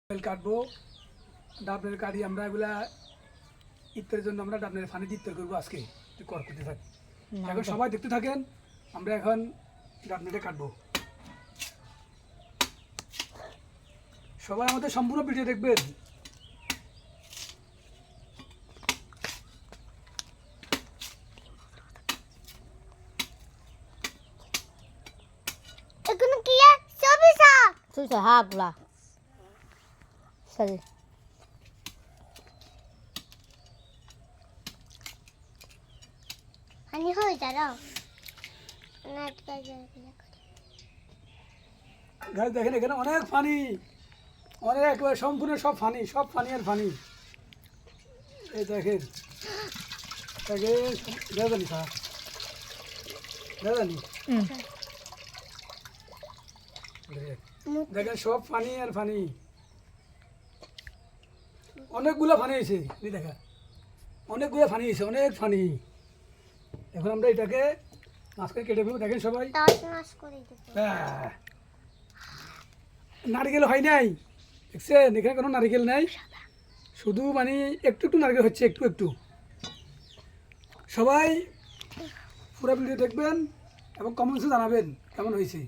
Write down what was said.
কাটবো ডাবনের কাটি আমরা এগুলা ইফতারের জন্য আমরা ডাবনের পানি দিয়ে ইফতার করবো আজকে কর করতে থাকি। এখন সবাই দেখতে থাকেন, আমরা এখন ডাবনেটা কাটবো। সবাই আমাদের সম্পূর্ণ ভিডিও দেখবেন। এগুলো কি সরিষা হাগলা সরি পানি হয়ে যাও গাছ দেখেন এখানে অনেক পানি, অনেক সম্পূর্ণ সব পানি আর পানি। এই দেখেন দাদানি খা দাদানি দেখেন সব পানি আর পানি, অনেকগুলো পানি হয়েছে। দেখা অনেকগুলো পানি হয়েছে, অনেক পানি। এখন আমরা এটাকে মাছ করে কেটে ফেলবো। দেখেন সবাই নারকেল হয় নাই, দেখছেন এখানে কোনো নারকেল নাই, শুধু মানে একটু একটু নারকেল হচ্ছে, একটু একটু। সবাই পুরো ভিডিও দেখবেন এবং কমেন্টসে জানাবেন কেমন হয়েছে।